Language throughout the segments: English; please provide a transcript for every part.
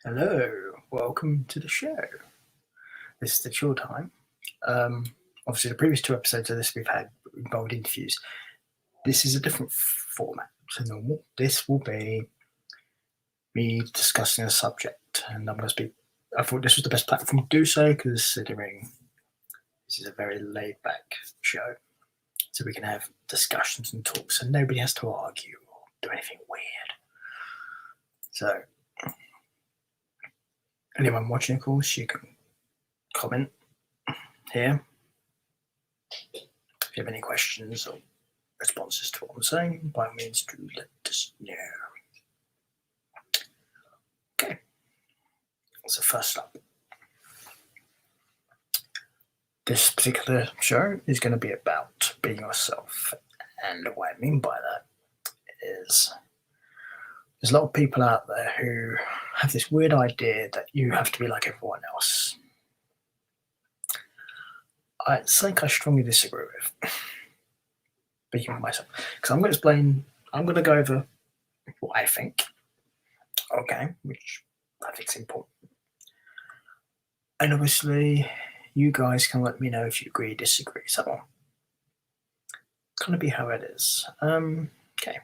Hello, welcome to the show. This is the chill time. Obviously, the previous two episodes of this we've had involved interviews. This is a different format to normal. This will be me discussing a subject, and I thought this was the best platform to do so, considering this is a very laid-back show, so we can have discussions and talks, and nobody has to argue or do anything weird. So, anyone watching, of course, you can comment here if you have any questions or responses to what I'm saying. By all means, do let us know. Okay, so first up, this particular show is going to be about being yourself, and what I mean by that is there's a lot of people out there who have this weird idea that you have to be like everyone else. It's something I strongly disagree with. Speaking for myself, because I'm going to go over what I think, okay, which I think is important. And obviously, you guys can let me know if you agree or disagree. So, kind of be how it is. Okay.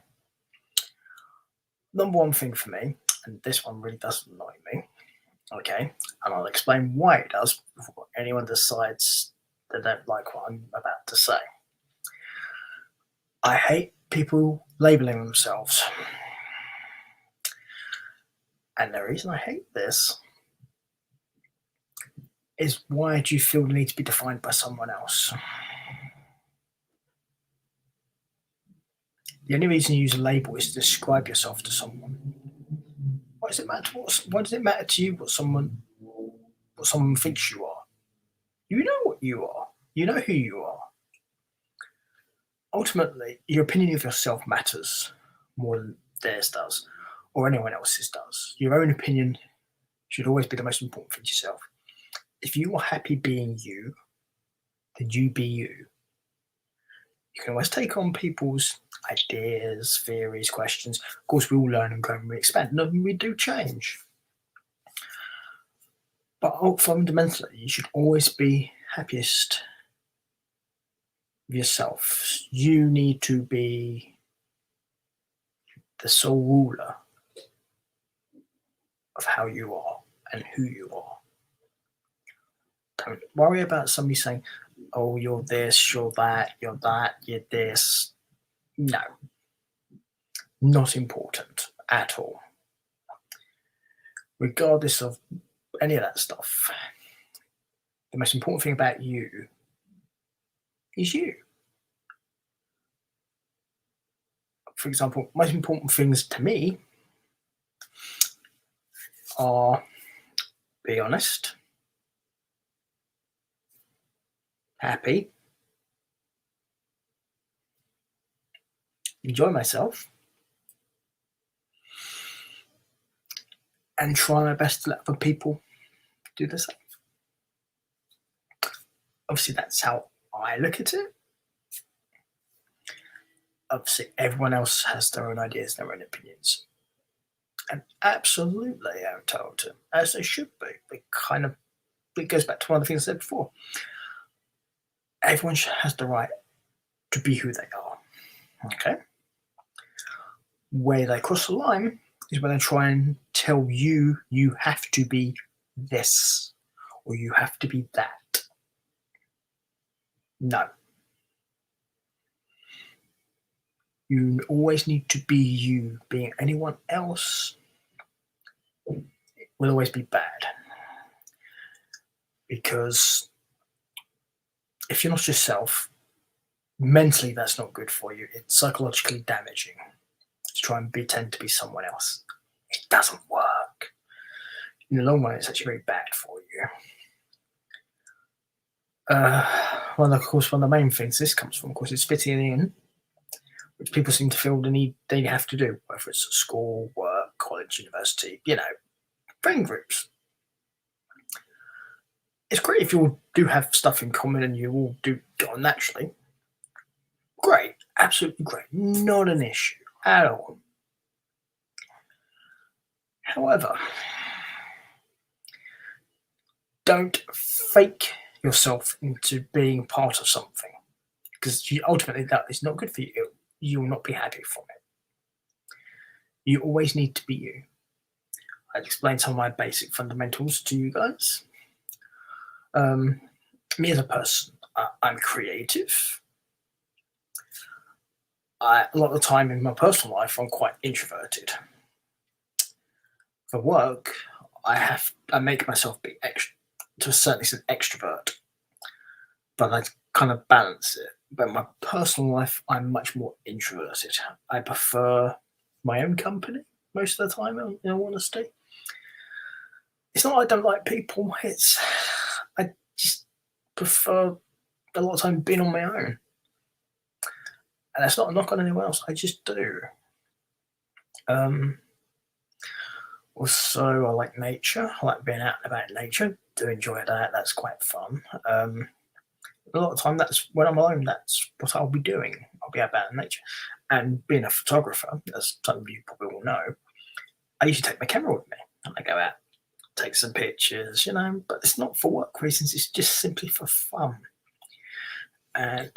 Number one thing for me, and this one really does annoy me, okay, and I'll explain why it does before anyone decides they don't like what I'm about to say. I hate people labeling themselves. And the reason I hate this is, why do you feel the need to be defined by someone else? The only reason you use a label is to describe yourself to someone. Why does it matter? Why does it matter to you what someone thinks you are? You know what you are. You know who you are. Ultimately, your opinion of yourself matters more than theirs does, or anyone else's does. Your own opinion should always be the most important thing to yourself. If you are happy being you, then you be you. You can always take on people's ideas, theories, questions. Of course, we all learn and grow and we expand, and we do change. But fundamentally, you should always be happiest with yourself. You need to be the sole ruler of how you are and who you are. Don't worry about somebody saying, oh, you're this, you're that, you're this. No. Not important at all. Regardless of any of that stuff, the most important thing about you is you. For example, most important things to me are be honest, happy, enjoy myself, and try my best to let other people do the same. Obviously, that's how I look at it. Obviously, everyone else has their own ideas and their own opinions. And absolutely entitled to, as they should be. It goes back to one of the things I said before. Everyone has the right to be who they are. Okay? Where they cross the line is when they try and tell you have to be this or you have to be that. No. You always need to be you. Being anyone else will always be bad. Because if you're not yourself, mentally that's not good for you. It's psychologically damaging to try and pretend to be someone else. It doesn't work. in the long run, it's actually very bad for you. One of the main things this comes from, of course, is fitting in, which people seem to feel they have to do, whether it's school, work, college, university, friend groups. It's great if you all do have stuff in common and you all do get on naturally. Great, absolutely great, not an issue at all. However, don't fake yourself into being part of something, because ultimately that is not good for you. You will not be happy from it. You always need to be you. I'll explain some of my basic fundamentals to you guys. Me as a person, I'm creative. A lot of the time in my personal life, I'm quite introverted. For work, I make myself be to a certain extent extrovert, but I kind of balance it. But in my personal life, I'm much more introverted. I prefer my own company most of the time, in all honesty. It's not I don't like people, it's I just prefer a lot of time being on my own. And that's not a knock on anyone else, I just do. Also, I like nature. I like being out and about in nature. Do enjoy that. That's quite fun. A lot of the time, that's when I'm alone. That's what I'll be doing. I'll be out in nature. And being a photographer, as some of you probably will know, I usually take my camera with me and I go out, take some pictures, but it's not for work reasons. It's just simply for fun. And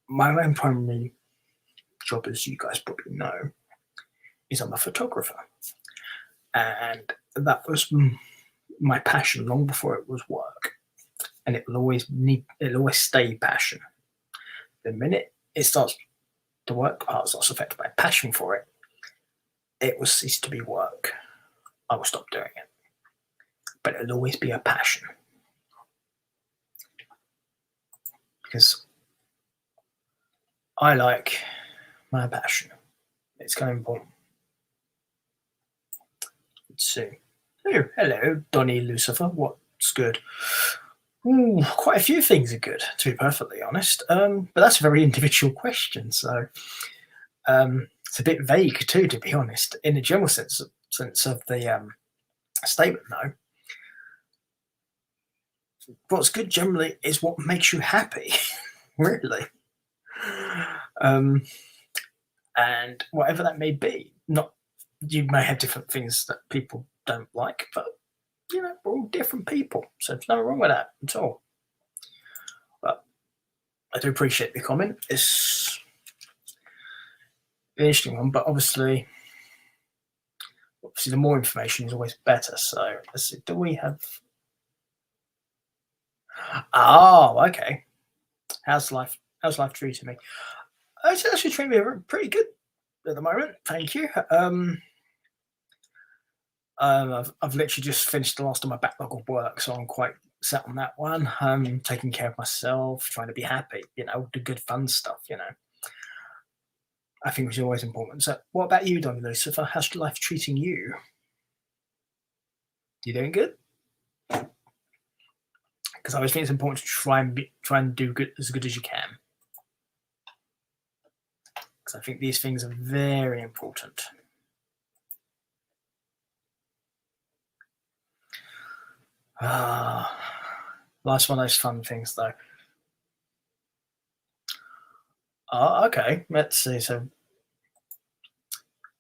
my main primary job, as you guys probably know, is I'm a photographer. And that was my passion long before it was work. And it'll always stay passion. The minute the work part starts affected by passion for it, it will cease to be work. I will stop doing it. But it'll always be a passion. Because I like my passion. It's kind of important. Let's see. Oh, hello, Donny Lucifer. What's good? Ooh, quite a few things are good, to be perfectly honest. But that's a very individual question, so it's a bit vague too, to be honest. In the general sense of the statement, though, what's good generally is what makes you happy, really. And whatever that may be, you may have different things that people don't like, but we're all different people, so there's nothing wrong with that at all. But I do appreciate the comment. It's an interesting one, but obviously the more information is always better. So let's see, do we have... Oh, okay. How's life treating me? It's actually treating me pretty good at the moment, thank you. I've literally just finished the last of my backlog of work, so I'm quite set on that one. Taking care of myself, trying to be happy, the good fun stuff, I think is always important. So what about you, Don Lucifer? How's life treating you? You doing good? Because I always think it's important to try and do as good as you can. Because I think these things are very important. Last one of those fun things, though. Oh, okay. Let's see. So,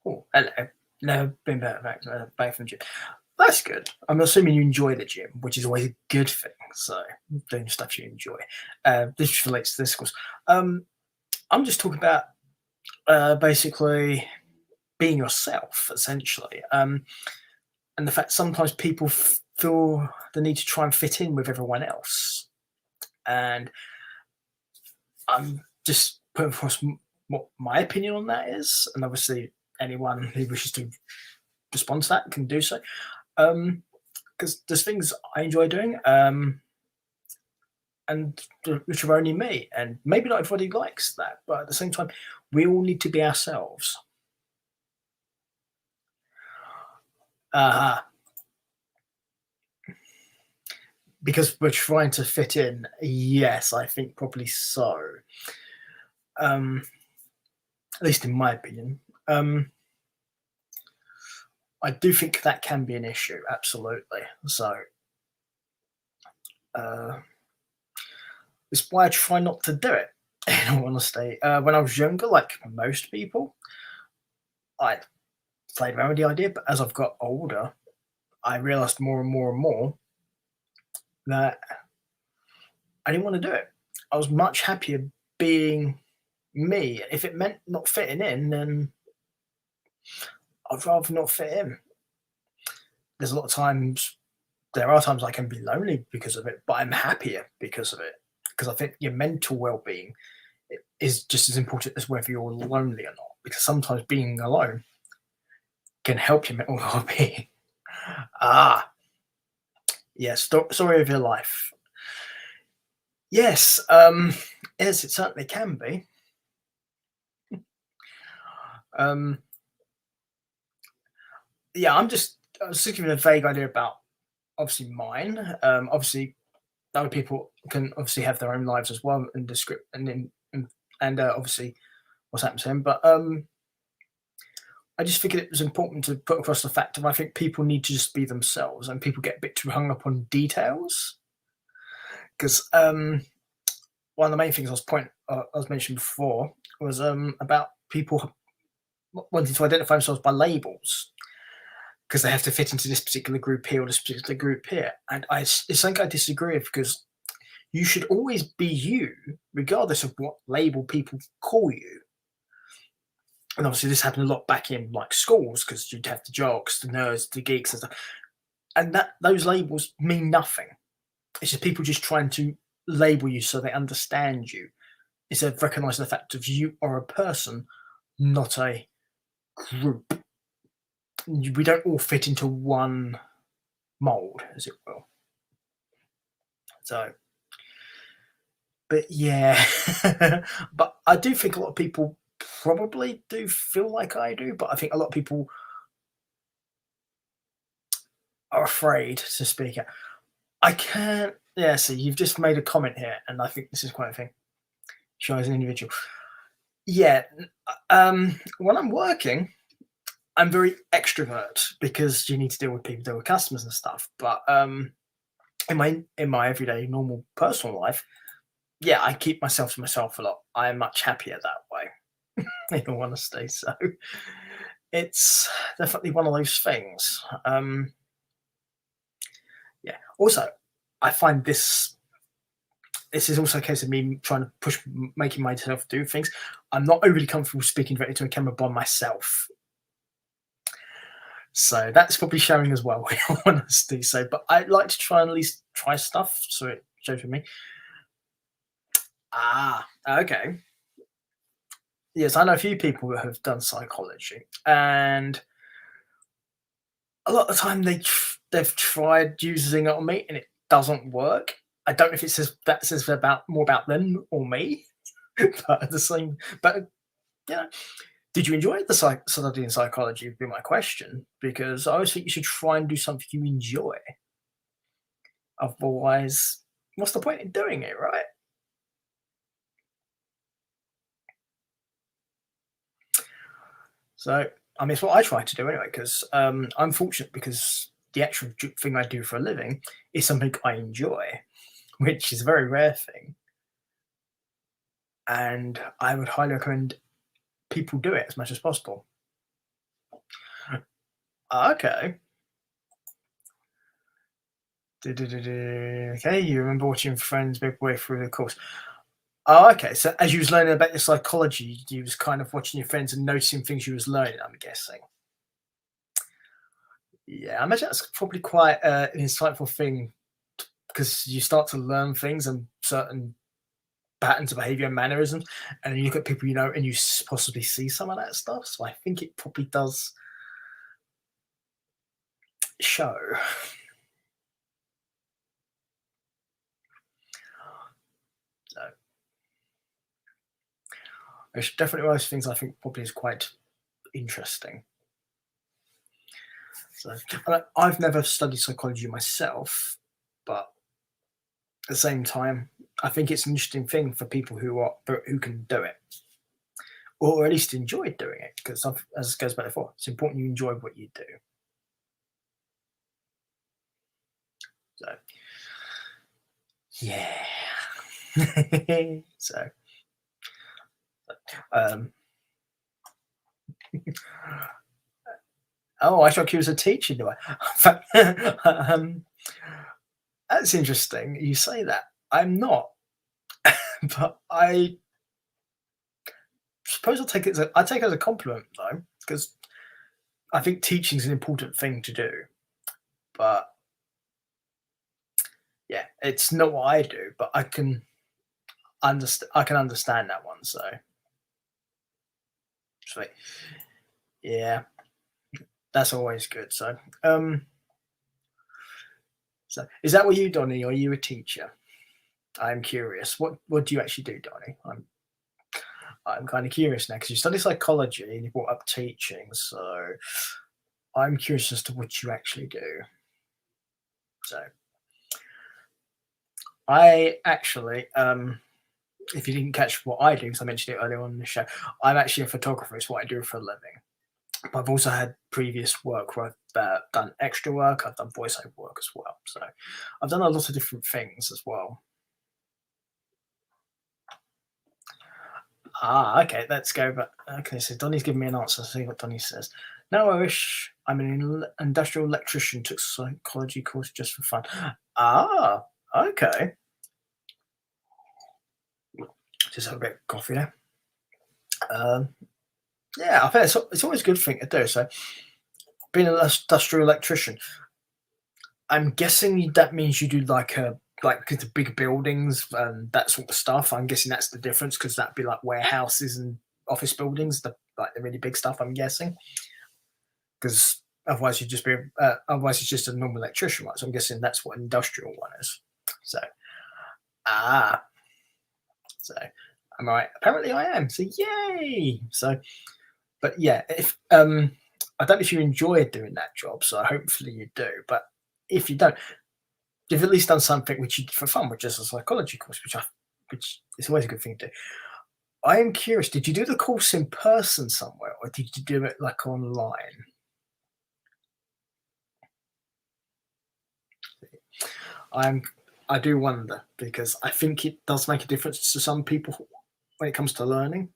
hello. No, been back from the gym. That's good. I'm assuming you enjoy the gym, which is always a good thing. So, doing stuff you enjoy. This relates to this, of course. I'm just talking about basically being yourself, essentially, and the fact sometimes people feel the need to try and fit in with everyone else, and I'm just putting across what my opinion on that is, and obviously anyone who wishes to respond to that can do so, because there's things I enjoy doing, and which are only me, and maybe not everybody likes that, but at the same time, we all need to be ourselves. because we're trying to fit in. Yes, I think probably so. At least in my opinion. I do think that can be an issue, absolutely. So it's why I try not to do it. In all honesty, when I was younger, like most people, I played around with the idea. But as I've got older, I realised more and more and more that I didn't want to do it. I was much happier being me. If it meant not fitting in, then I'd rather not fit in. There's a lot of times, there are times I can be lonely because of it, but I'm happier because of it. Because I think your mental well-being is just as important as whether you're lonely or not. Because sometimes being alone can help your mental well-being. Yes, story of your life. Yes, yes, it certainly can be. Yeah, I was thinking of a vague idea about obviously mine. Obviously, other people can obviously have their own lives as well and the script and obviously what's happened to him. But I just figured it was important to put across the fact of I think people need to just be themselves, and people get a bit too hung up on details. Because one of the main things I was mentioning before was about people wanting to identify themselves by labels because they have to fit into this particular group here or this particular group here. And it's something I disagree with because you should always be you, regardless of what label people call you. And obviously, this happened a lot back in like schools because you'd have the jocks, the nerds, the geeks, and stuff. And that those labels mean nothing. It's just people just trying to label you so they understand you instead of recognizing the fact of you are a person, not a group. We don't all fit into one mold, as it will. So, but yeah, but I do think a lot of people probably do feel like I do, but I think a lot of people are afraid to speak out. I can't. Yeah, see, you've just made a comment here, and I think this is quite a thing. Shy as an individual. Yeah, when I'm working, I'm very extrovert because you need to deal with people, deal with customers and stuff. But in my everyday normal personal life, yeah, I keep myself to myself a lot. I'm much happier that way, in all honesty. So it's definitely one of those things. Yeah. Also, I find this is also a case of me trying to push, making myself do things. I'm not overly comfortable speaking directly to a camera by myself. So that's probably showing as well, in all honesty. So, but I like to try and at least try stuff so it shows with me. Okay. Yes, I know a few people that have done psychology, and a lot of the time they've tried using it on me and it doesn't work. I don't know if it says about more about them or me, but at the same, but yeah. Did you enjoy the study in psychology? Would be my question because I always think you should try and do something you enjoy. Otherwise, what's the point in doing it, right? So, I mean, it's what I try to do anyway. Because I'm fortunate because the actual thing I do for a living is something I enjoy, which is a very rare thing. And I would highly recommend people do it as much as possible. Okay. Okay, you remember watching Friends midway through the course. Oh, okay. So as you was learning about your psychology, you was kind of watching your friends and noticing things you was learning, I'm guessing. Yeah, I imagine that's probably quite an insightful thing because you start to learn things and certain patterns of behavior and mannerisms, and then you look at people you know and you possibly see some of that stuff. So I think it probably does show. So it's definitely one of those things I think probably is quite interesting. So I've never studied psychology myself, but the same time, I think it's an interesting thing for people who can do it, or at least enjoy doing it. Because as it goes back before, it's important you enjoy what you do. So yeah. So um, oh, I thought he was a teacher. Do I? That's interesting. You say that. I'm not, but I suppose I take it as a compliment though, because I think teaching is an important thing to do. But yeah, it's not what I do, but I can understand. I can understand that one. So, sweet. Yeah, that's always good. Um, so is that what you, Donny? Are you a teacher? I'm curious. What do you actually do, Donny? I'm kind of curious now because you study psychology and you brought up teaching. So I'm curious as to what you actually do. So I actually, if you didn't catch what I do, because I mentioned it earlier on in the show, I'm actually a photographer. It's what I do for a living. But I've also had previous work where I've done extra work. I've done voiceover work as well. So I've done a lot of different things as well. Ah, okay, let's go back. Okay, so Donny's giving me an answer. Let's see what Donny says. No, I wish I'm an industrial electrician, took psychology course just for fun. Ah, okay. Just have a bit of coffee there. Um, yeah, I think it's always a good thing to do. So, being an industrial electrician, I'm guessing that means you do like the big buildings and that sort of stuff. I'm guessing that's the difference because that'd be like warehouses and office buildings, the really big stuff. I'm guessing because otherwise otherwise it's just a normal electrician, right? So I'm guessing that's what an industrial one is. So ah, so am I right? Apparently I am. So yay! So, but yeah, if I don't know if you enjoy doing that job, so hopefully you do. But if you don't, you've at least done something which you did for fun, which is a psychology course, which is always a good thing to do. I am curious, did you do the course in person somewhere or did you do it like online? I do wonder because I think it does make a difference to some people when it comes to learning.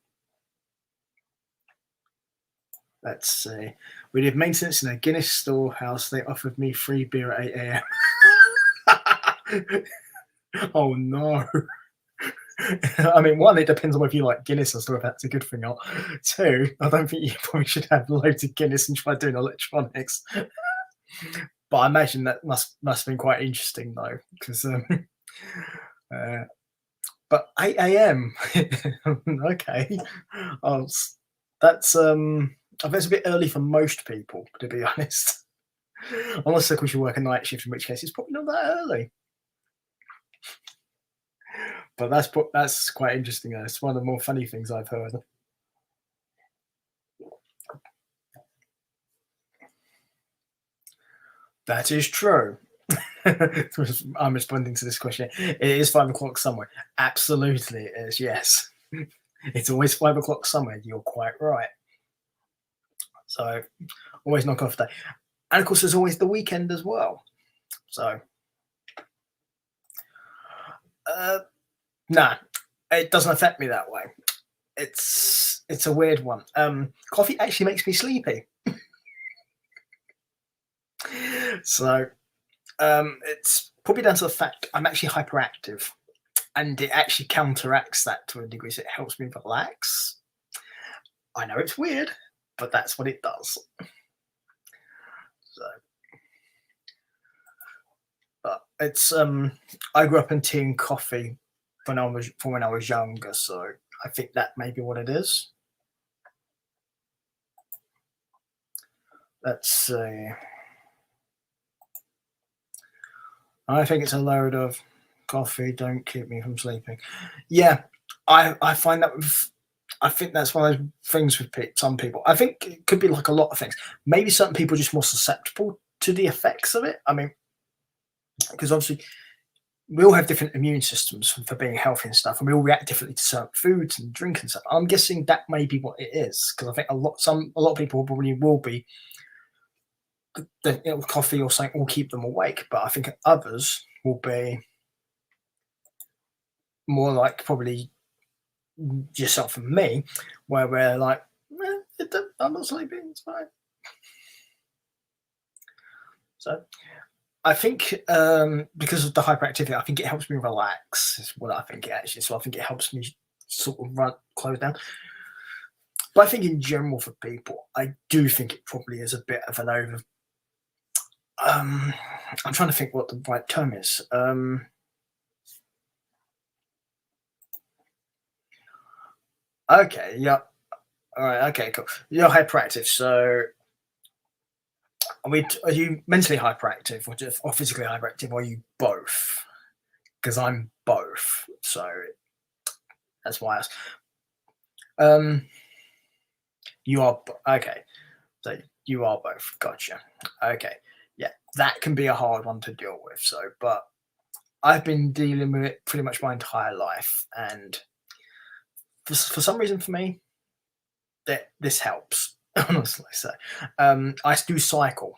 Let's see. We did maintenance in a Guinness storehouse. They offered me free beer at 8 a.m. Oh no. I mean, one, it depends on whether you like Guinness and stuff. That's a good thing. Or two, I don't think you probably should have loads of Guinness and try doing electronics. But I imagine that must have been quite interesting though, because but 8 a.m. Okay, oh, that's I bet it's a bit early for most people, to be honest. Unless of course you work a night shift, in which case it's probably not that early. But that's quite interesting. It's one of the more funny things I've heard. That is true. I'm responding to this question. It is 5 o'clock somewhere. Absolutely, it is. Yes, it's always 5 o'clock somewhere. You're quite right. So always knock off day, and of course there's always the weekend as well. So no, it doesn't affect me that way. It's a weird one. Coffee actually makes me sleepy. So it's probably down to the fact I'm actually hyperactive, and it actually counteracts that to a degree. So it helps me relax. I know it's weird, but that's what it does. So, but it's I grew up in tea and coffee when I was younger, so I think that may be what it is. Let's see. I think it's a load of coffee. Don't keep me from sleeping. Yeah, I find that I think that's one of those things with some people. I think it could be like a lot of things. Maybe certain people are just more susceptible to the effects of it. I mean, because obviously we all have different immune systems for being healthy and stuff, and we all react differently to certain foods and drink and stuff. I'm guessing that may be what it is, because I think a lot of people probably will be the coffee or something will keep them awake, but I think others will be more like probably yourself and me, where we're like, I'm not sleeping, it's fine. So I think because of the hyperactivity, I think it helps me relax. Is what I think it actually. So I think it helps me sort of close down. But I think in general for people, I do think it probably is a bit of an over. I'm trying to think what the right term is. Okay, yeah. All right. Okay, cool. You're hyperactive. So are you mentally hyperactive or physically hyperactive, or are you both? Because I'm both. So that's why I asked. You are okay. So you are both. Gotcha. Okay. Yeah, that can be a hard one to deal with. So, but I've been dealing with it pretty much my entire life, and for some reason, for me, that this helps. Honestly, so I do cycle,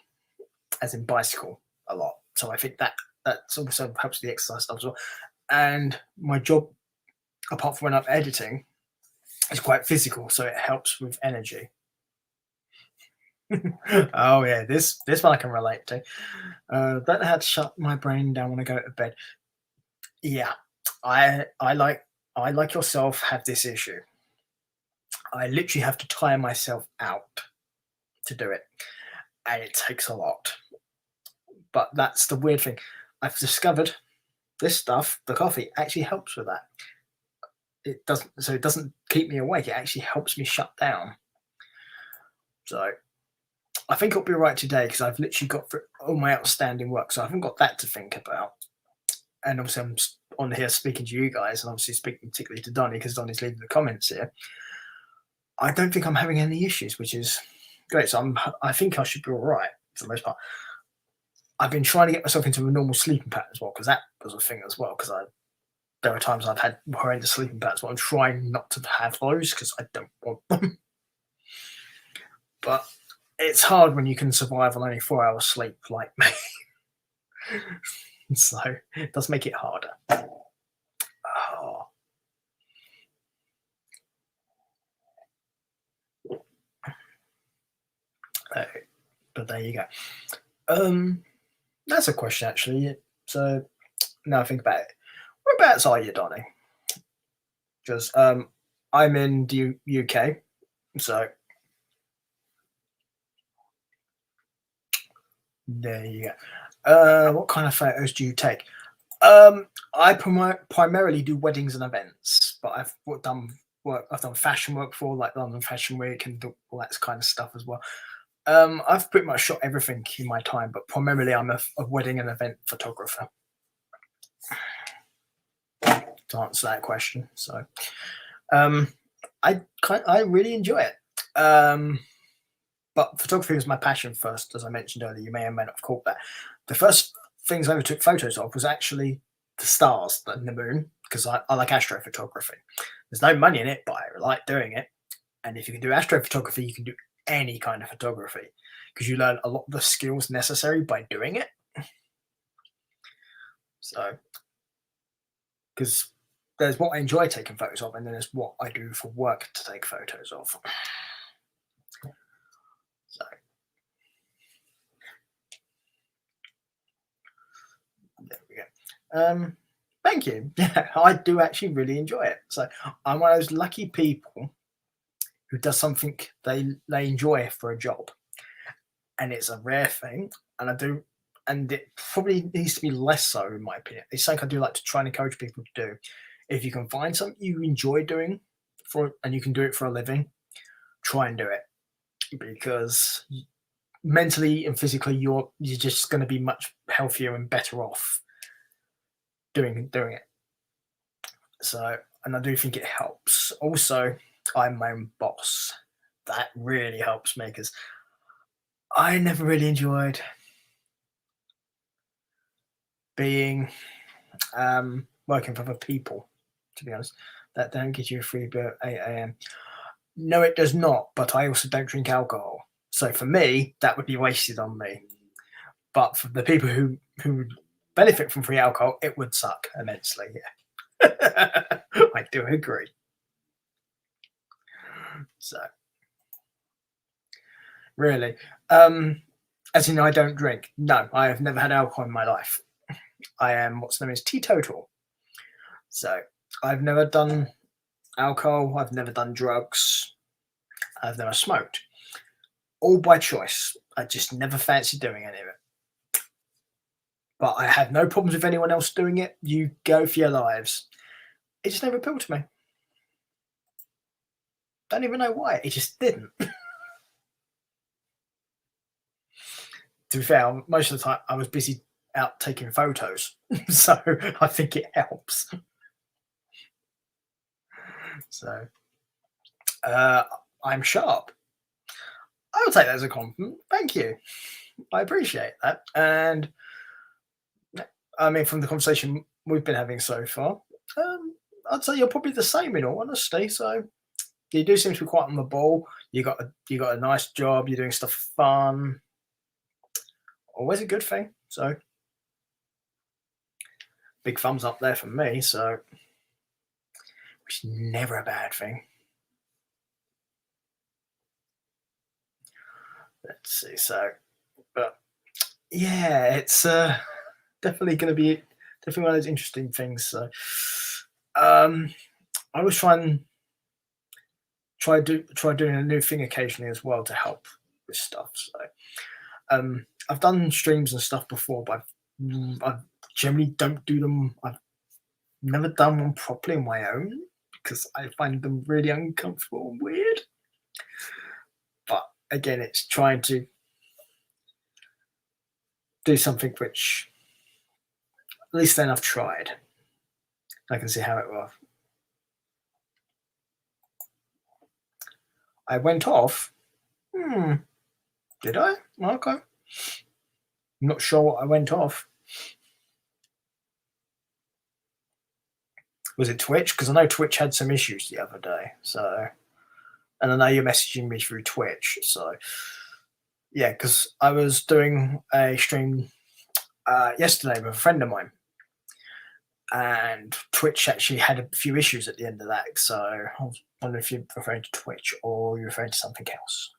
as in bicycle, a lot. So I think that also helps the exercise stuff as well. And my job, apart from when I'm editing, is quite physical, so it helps with energy. Oh yeah, this one I can relate to. Don't know how to shut my brain down when I go to bed. Yeah, I like yourself have this issue. I literally have to tire myself out to do it, and it takes a lot. But that's the weird thing. I've discovered this stuff, the coffee, actually helps with that. It doesn't keep me awake. It actually helps me shut down. So I think I'll be right today because I've literally got through all my outstanding work, so I haven't got that to think about. And obviously, I'm on here speaking to you guys, and obviously speaking particularly to Donny because Donny's leaving the comments here. I don't think I'm having any issues, which is great. So I think I should be all right for the most part. I've been trying to get myself into a normal sleeping pattern as well because that was a thing as well. Because there are times I've had horrendous sleeping patterns, but I'm trying not to have those because I don't want them. But it's hard when you can survive on only 4 hours sleep like me. So it does make it harder. Oh. But there you go. That's a question actually. So now I think about it. Whereabouts are you, Donny? Because I'm in the UK, so there you go. What kind of photos do you take? I primarily do weddings and events, but I've done work. I've done fashion work before, like London Fashion Week and all that kind of stuff as well. I've pretty much shot everything in my time, but primarily I'm a wedding and event photographer. To answer that question, so I really enjoy it. But photography was my passion first, as I mentioned earlier. You may or may not have caught that. The first things I ever took photos of was actually the stars and the moon, because I like astrophotography. There's no money in it, but I like doing it. And if you can do astrophotography, you can do any kind of photography because you learn a lot of the skills necessary by doing it. So, because there's what I enjoy taking photos of, and then there's what I do for work to take photos of. So, there we go. Thank you. Yeah, I do actually really enjoy it. So I'm one of those lucky people who does something they enjoy for a job, and it's a rare thing. And I do, and it probably needs to be less so, in my opinion. It's something I do like to try and encourage people to do. If you can find something you enjoy doing and you can do it for a living, try and do it because mentally and physically you're just going to be much healthier and better off doing it. So, and I do think it helps. Also, I'm my own boss. That really helps me because I never really enjoyed being working for other people, to be honest. That don't get you a free beer at 8 a.m. No, it does not, but I also don't drink alcohol. So for me, that would be wasted on me. But for the people who would benefit from free alcohol, it would suck immensely. Yeah. I do agree. So really, as in I don't drink. No, I have never had alcohol in my life. I am what's known as teetotal. So I've never done alcohol. I've never done drugs. I've never smoked. All by choice. I just never fancied doing any of it. But I have no problems with anyone else doing it. You go for your lives. It just never appealed to me. Don't even know why. It just didn't. To be fair, most of the time I was busy out taking photos. So I think it helps. So I'm sharp. I would take that as a compliment. Thank you. I appreciate that. And I mean, from the conversation we've been having so far, I'd say you're probably the same in all honesty. So you do seem to be quite on the ball. You got a nice job. You're doing stuff for fun. Always a good thing. So big thumbs up there from me. So which is never a bad thing. Let's see. So, but yeah, it's definitely going to be definitely one of those interesting things. So, I was try doing a new thing occasionally as well to help with stuff. So, I've done streams and stuff before, but I generally don't do them. I've never done one properly on my own because I find them really uncomfortable and weird. But again, it's trying to do something which, at least then I've tried. I can see how it will. I went off. Did I? Okay. I'm not sure what I went off. Was it Twitch? Because I know Twitch had some issues the other day. So, and I know you're messaging me through Twitch. So, yeah, because I was doing a stream yesterday with a friend of mine, and Twitch actually had a few issues at the end of that. So I was wondering if you're referring to Twitch or you're referring to something else.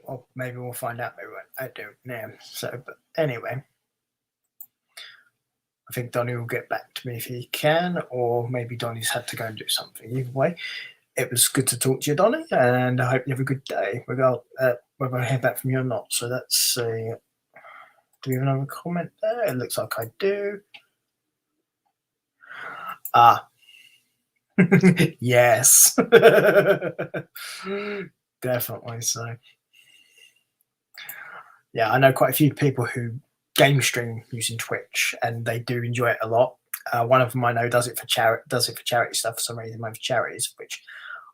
Well, maybe we'll find out. Maybe I don't know. So, but anyway, I think Donny will get back to me if he can, or maybe Donny's had to go and do something. Either way, it was good to talk to you, Donny, and I hope you have a good day, whether I hear back from you or not. So let's see. Do we have another comment there? It looks like I do. Yes. Definitely so. Yeah, I know quite a few people who game stream using Twitch, and they do enjoy it a lot. One of them I know does it for charity stuff for some reason, for charities, which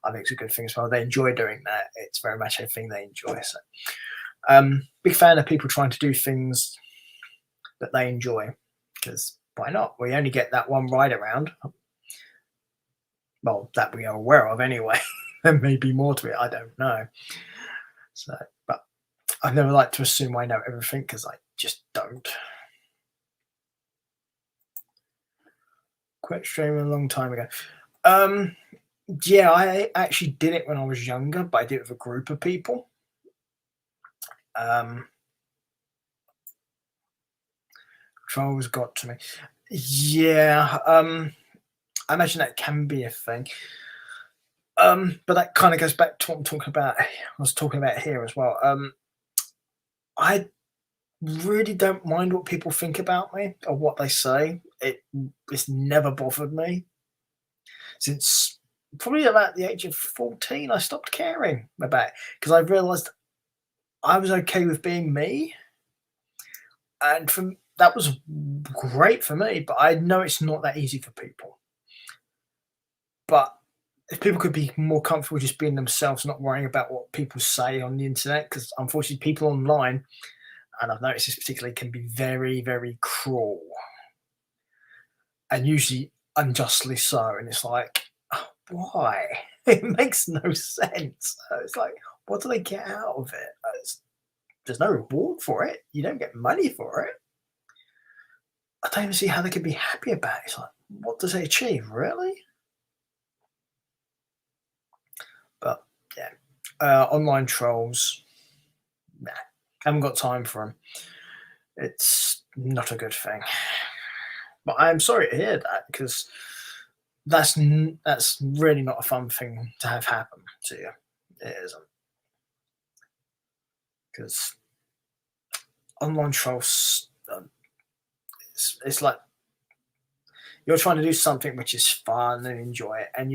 I think is a good thing as well. They enjoy doing that. It's very much a thing they enjoy. So, big fan of people trying to do things that they enjoy, because why not? We only get that one ride around. Well, that we are aware of anyway. There may be more to it. I don't know. So, but I've never liked to assume I know everything because I just don't. Quit streaming a long time ago. Yeah, I actually did it when I was younger, but I did it with a group of people. Trolls got to me. Yeah, I imagine that can be a thing. But that kind of goes back to what I'm talking about. I was talking about here as well. I really don't mind what people think about me or what they say. It's never bothered me. Since probably about the age of 14, I stopped caring about it because I realised I was okay with being me. And from that was great for me, but I know it's not that easy for people. But if people could be more comfortable just being themselves, not worrying about what people say on the internet, because unfortunately, people online, and I've noticed this particularly, can be very, very cruel and usually unjustly so. And it's like, oh, why? It makes no sense. It's like, what do they get out of it? There's no reward for it. You don't get money for it. I don't even see how they could be happy about it. It's like, what does they achieve, really? But yeah, online trolls, nah, haven't got time for them. It's not a good thing. But I'm sorry to hear that because that's really not a fun thing to have happen to you. It isn't because online trolls. It's like you're trying to do something which is fun and enjoy it, and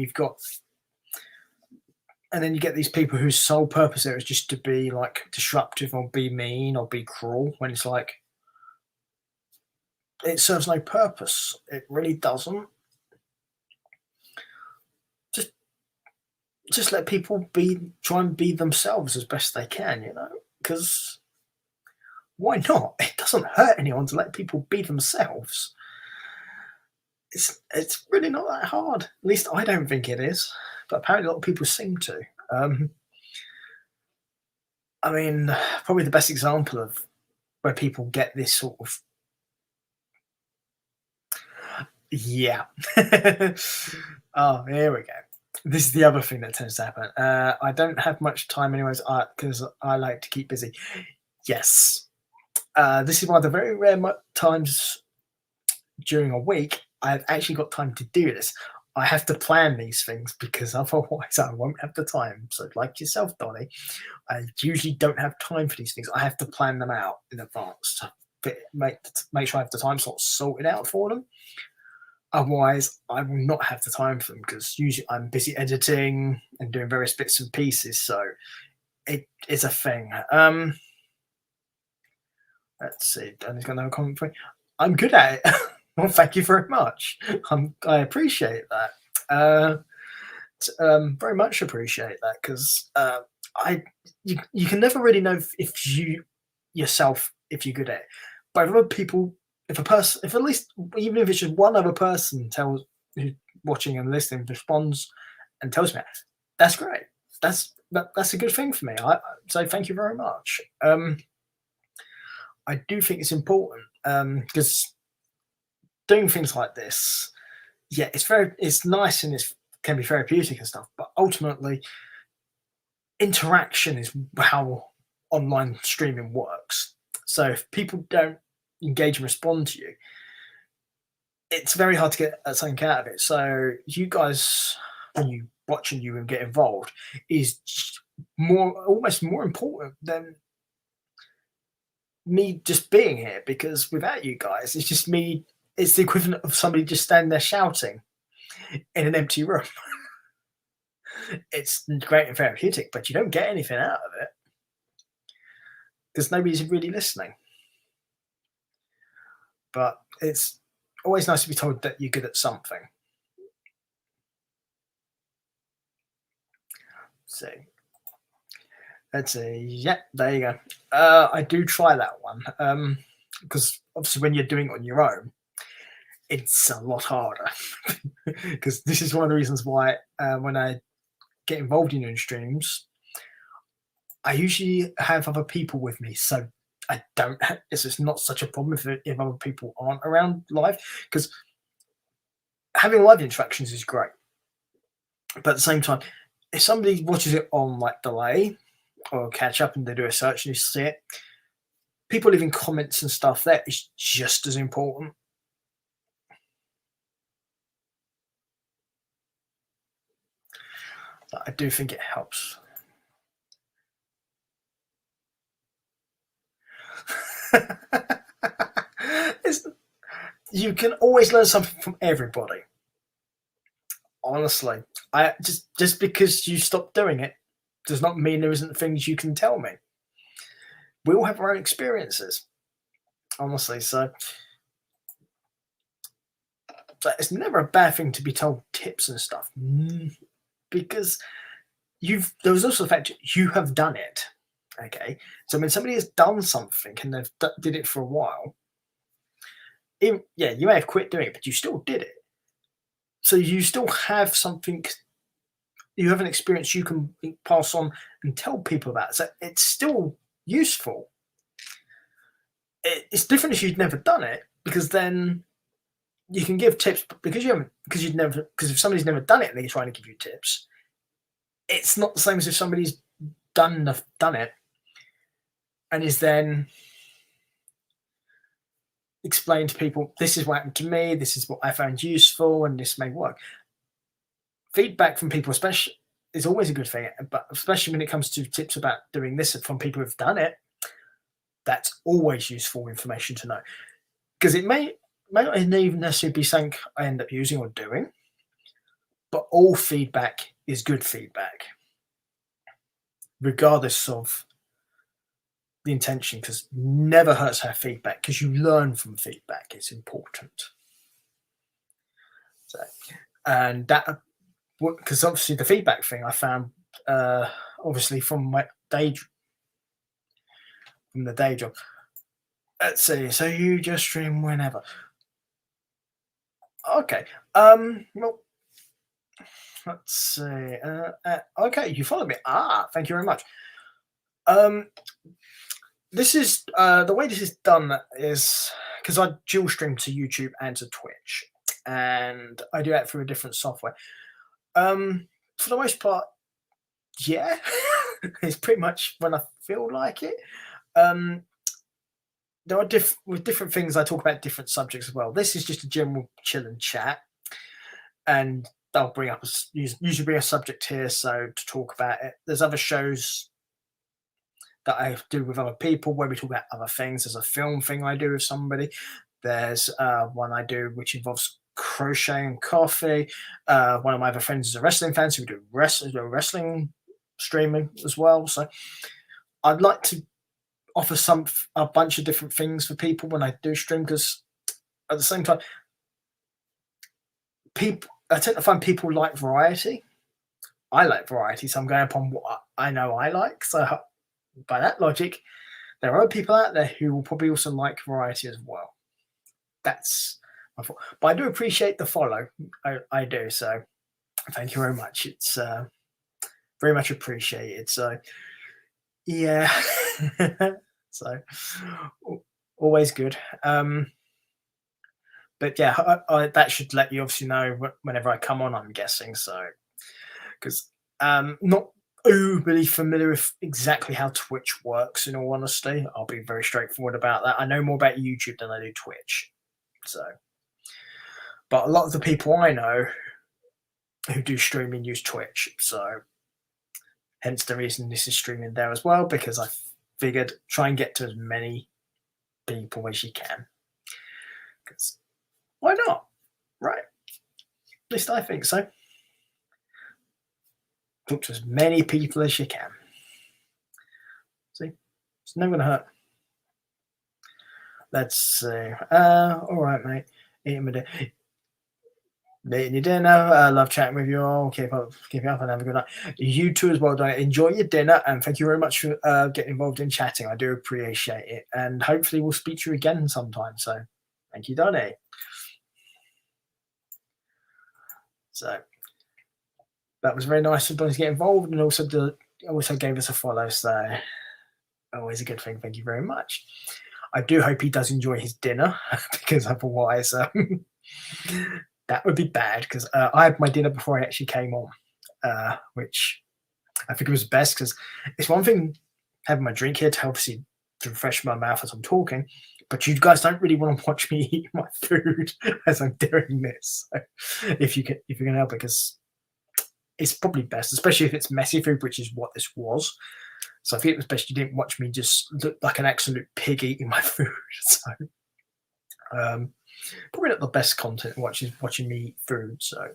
then you get these people whose sole purpose there is just to be like disruptive or be mean or be cruel. When it's like it serves no purpose. It really doesn't. Just just let people try and be themselves as best they can, because why not? It doesn't hurt anyone to let people be themselves. It's really not that hard. At least I don't think it is, but apparently a lot of people seem to. Um, I mean, probably the best example of where people get this sort of yeah. Oh, here we go. This is the other thing that tends to happen. I don't have much time, anyways, because I like to keep busy. Yes, this is one of the very rare times during a week I've actually got time to do this. I have to plan these things because otherwise I won't have the time. So, like yourself, Donny, I usually don't have time for these things. I have to plan them out in advance to make sure I have the time slots sorted out for them. Otherwise, I will not have the time for them because usually I'm busy editing and doing various bits and pieces. So it is a thing. Let's see. Danny's got no comment for me. I'm good at it. Well, thank you very much. I appreciate that. Very much appreciate that because you can never really know if you yourself if you're good at it. But if other people, if at least even if it's just one other person who's watching and listening responds and tells me that's great. That's a good thing for me. So thank you very much. I do think it's important because doing things like this, yeah, it's nice and it can be therapeutic and stuff, but ultimately, interaction is how online streaming works. So if people don't engage and respond to you, it's very hard to get something out of it. So you guys, when you watch and you get involved, is almost more important than me just being here because without you guys, it's just me. It's the equivalent of somebody just standing there shouting in an empty room. It's great and therapeutic, but you don't get anything out of it because nobody's really listening. But it's always nice to be told that you're good at something. So let's see. Yeah, there you go. I do try that one because obviously when you're doing it on your own, it's a lot harder because this is one of the reasons why when I get involved in streams, I usually have other people with me, so I don't. It's just not such a problem if other people aren't around live because having live interactions is great, but at the same time, if somebody watches it on like delay or catch up and they do a search and you see it, people leaving comments and stuff there is just as important. I do think it helps. You can always learn something from everybody. Honestly, I just because you stop doing it does not mean there isn't things you can tell me. We all have our own experiences. honestly. So it's never a bad thing to be told tips and stuff, because there was also the fact you have done it. Okay, so when somebody has done something and they've did it for a while, yeah, you may have quit doing it, but you still did it. So you still have something, you have an experience you can pass on and tell people about. So it's still useful. It's different if you'd never done it, because then you can give tips, but because if somebody's never done it and they're trying to give you tips, it's not the same as if somebody's done it and is then explain to people, this is what happened to me, this is what I found useful, and this may work. Feedback from people, especially, is always a good thing, but especially when it comes to tips about doing this from people who've done it, that's always useful information to know, because it may not even necessarily be something I end up using or doing, but all feedback is good feedback, regardless of the intention, because never hurts to have feedback, because you learn from feedback. It's important. So, and that, because obviously the feedback thing I found, obviously from the day job. Let's see. So you just stream whenever? Okay. Well, let's see. Okay, you follow me. Thank you very much. This is the way this is done is because I dual stream to YouTube and to Twitch, and I do that through a different software. For the most part, yeah, it's pretty much when I feel like it. There are with different things. I talk about different subjects as well. This is just a general chill and chat, and they'll bring up usually bring a subject here, so to talk about it. There's other shows that I do with other people where we talk about other things. There's a film thing I do with somebody. There's one I do which involves crochet and coffee. One of my other friends is a wrestling fan, so we do wrestling streaming as well. So I'd like to offer a bunch of different things for people when I do stream, because at the same time, I tend to find people like variety. I like variety, so I'm going upon what I know I like. So by that logic, there are people out there who will probably also like variety as well. That's my thought. But I do appreciate the follow. I do. So thank you very much. It's very much appreciated. So yeah. So always good. But yeah, that should let you obviously know whenever I come on, I'm guessing. So because not overly familiar with exactly how Twitch works, in all honesty. I'll be very straightforward about that. I know more about YouTube than I do Twitch. So, but a lot of the people I know who do streaming use Twitch. So hence the reason this is streaming there as well, because I figured try and get to as many people as you can. Because why not? Right? At least I think so. Talk to as many people as you can. See? It's never going to hurt. Let's see. All right, mate. Eating your dinner. Love chatting with you all. Keep up and have a good night. You too as well, Donny. Enjoy your dinner, and thank you very much for getting involved in chatting. I do appreciate it, and hopefully we'll speak to you again sometime. So, thank you, Donny. So that was very nice of Donny to get involved, and also gave us a follow. So always a good thing. Thank you very much. I do hope he does enjoy his dinner, because otherwise that would be bad, because I had my dinner before I actually came on, which I think it was best, because it's one thing having my drink here to obviously to refresh my mouth as I'm talking, but you guys don't really want to watch me eat my food as I'm doing this. So if you can help it, because it's probably best, especially if it's messy food, which is what this was. So I think it was best you didn't watch me just look like an absolute pig eating my food. So probably not the best content watching me eat food. So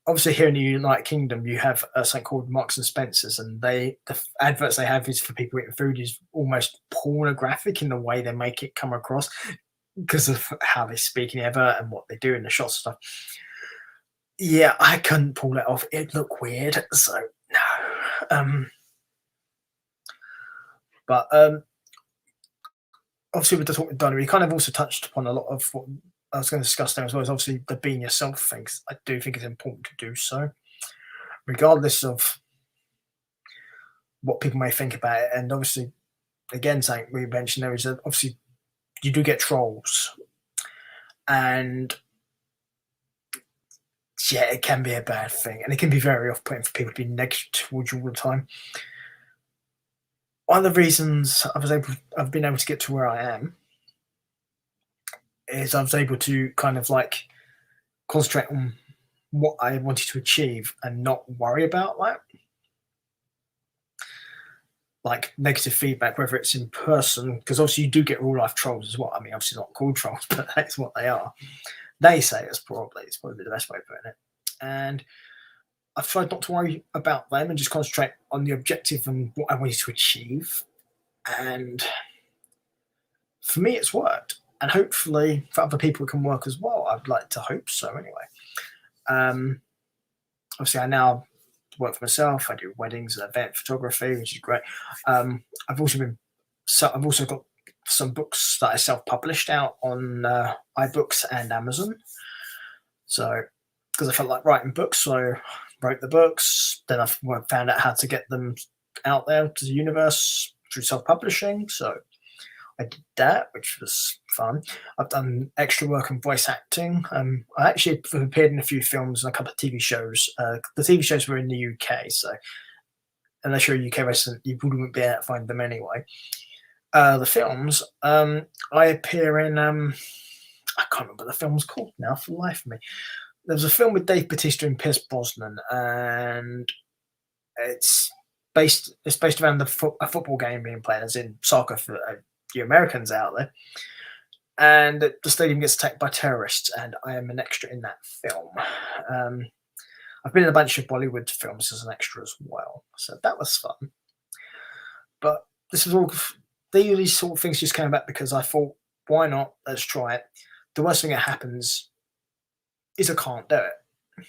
obviously here in the United Kingdom, you have something called Marks and Spencers, and the adverts they have is for people eating food is almost pornographic in the way they make it come across because of how they speak in the advert and what they do in the shots and stuff. Yeah, I couldn't pull it off. It looked weird, so no. But obviously with the talk with Donny, we kind of also touched upon a lot of what I was going to discuss there as well as obviously the being yourself things. I do think it's important to do so, regardless of what people may think about it. And obviously, again, something we mentioned there is that obviously you do get trolls, and yeah, it can be a bad thing, and it can be very off-putting for people to be negative towards you all the time. One of the reasons I've been able to get to where I am is I was able to kind of like concentrate on what I wanted to achieve and not worry about that. Like negative feedback, whether it's in person, because obviously you do get real life trolls as well. I mean, obviously not called trolls, but that's what they are. They say it's probably the best way of putting it. And I've tried not to worry about them and just concentrate on the objective and what I wanted to achieve. And for me, it's worked. And hopefully for other people, it can work as well. I'd like to hope so anyway. Obviously, I now work for myself. I do weddings and event photography, which is great. I've also got some books that I self-published out on iBooks and Amazon. So, because I felt like writing books, so I wrote the books. Then I found out how to get them out there to the universe through self-publishing. So I did that, which was fun. I've done extra work in voice acting. I actually appeared in a few films and a couple of TV shows. The TV shows were in the UK, so unless you're a UK resident, you wouldn't be able to find them anyway. The films, I appear in. I can't remember what the film's called now for the life of me. There was a film with Dave Bautista and Pierce Brosnan, and it's based around a football game being played, as in soccer for you Americans out there. And the stadium gets attacked by terrorists, and I am an extra in that film. I've been in a bunch of Bollywood films as an extra as well, so that was fun. But this was all. These sort of things just came about because I thought, why not? Let's try it. The worst thing that happens is I can't do it.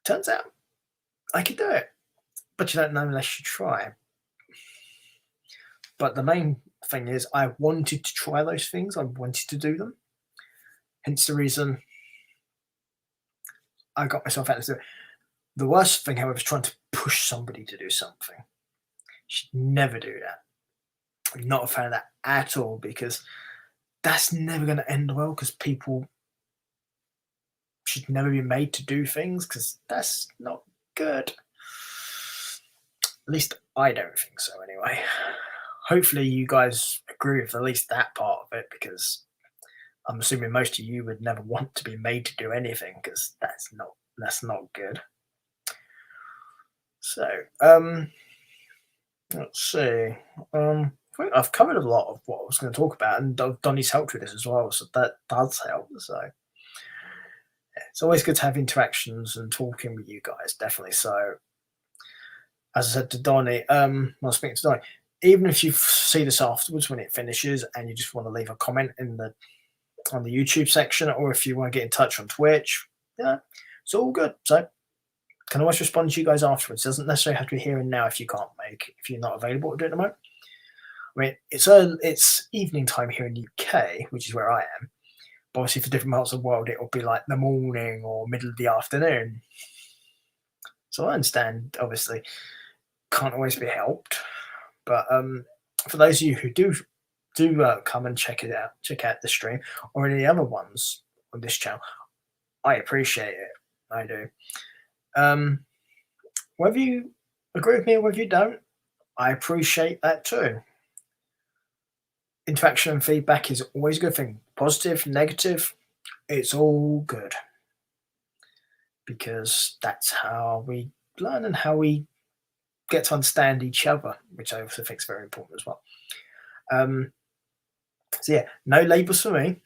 Turns out I can do it, but you don't know unless you try. But the main thing is I wanted to try those things. I wanted to do them. Hence the reason I got myself out to do it. The worst thing, however, is trying to push somebody to do something. You should never do that. I'm not a fan of that at all, because that's never going to end well, because people should never be made to do things, because that's not good. At least I don't think so anyway. Hopefully you guys agree with at least that part of it, because I'm assuming most of you would never want to be made to do anything, because that's not good. So, let's see. I think I've covered a lot of what I was going to talk about, and Donny's helped with this as well, so that does help. So yeah, it's always good to have interactions and talking with you guys, definitely. So, as I said to Donny, I was speaking to Donny, even if you see this afterwards when it finishes and you just want to leave a comment on the YouTube section, or if you want to get in touch on Twitch, yeah, it's all good. So can always respond to you guys afterwards. It doesn't necessarily have to be here and now if you're not available to do it at the moment. I mean, it's evening time here in the UK, which is where I am. But obviously, for different parts of the world, it'll be like the morning or middle of the afternoon. So I understand, obviously, can't always be helped. But for those of you who do come and check out the stream or any other ones on this channel, I appreciate it. I do. Whether you agree with me or whether you don't, I appreciate that too. Interaction and feedback is always a good thing. Positive, negative, it's all good. Because that's how we learn and how we get to understand each other, which I also think is very important as well. So yeah, no labels for me.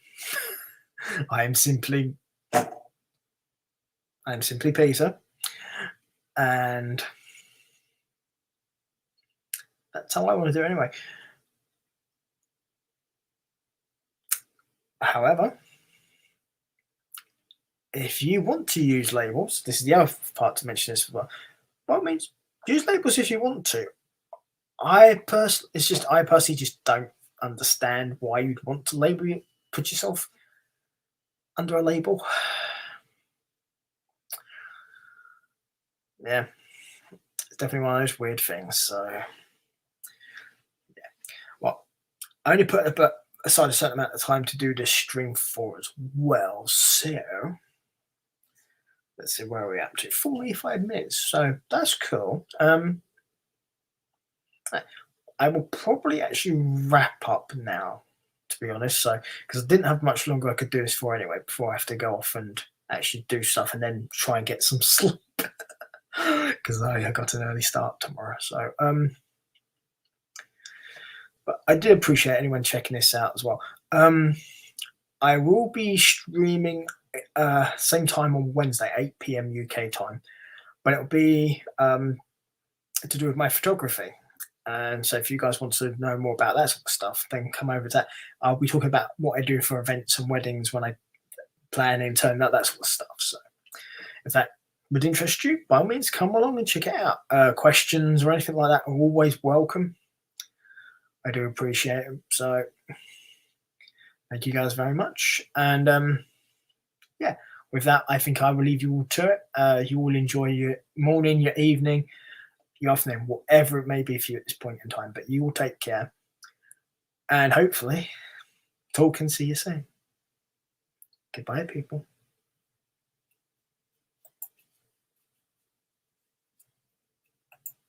I am simply I'm simply Peter, and that's how I want to do it anyway. However, if you want to use labels, this is the other part to mention this as well. Well, it means use labels if you want to. I personally just don't understand why you'd want to label you, put yourself under a label. Yeah, it's definitely one of those weird things. So, well, I only put aside a certain amount of time to do this stream for as well. So, let's see where are we up to. 45 minutes. So that's cool. I will probably actually wrap up now, to be honest. So, because I didn't have much longer I could do this for anyway, before I have to go off and actually do stuff and then try and get some sleep. Because I got an early start tomorrow. So, but I do appreciate anyone checking this out as well. I will be streaming same time on Wednesday, 8 p.m. UK time, but it'll be to do with my photography. And so if you guys want to know more about that sort of stuff, then come over to that. I'll be talking about what I do for events and weddings when I plan in turn, that sort of stuff. So if that would interest you, by all means, come along and check it out. Questions or anything like that are always welcome. I do appreciate it. So thank you guys very much. And yeah, with that, I think I will leave you all to it. You all enjoy your morning, your evening, your afternoon, whatever it may be for you at this point in time. But you will take care. And hopefully, talk and see you soon. Goodbye, people.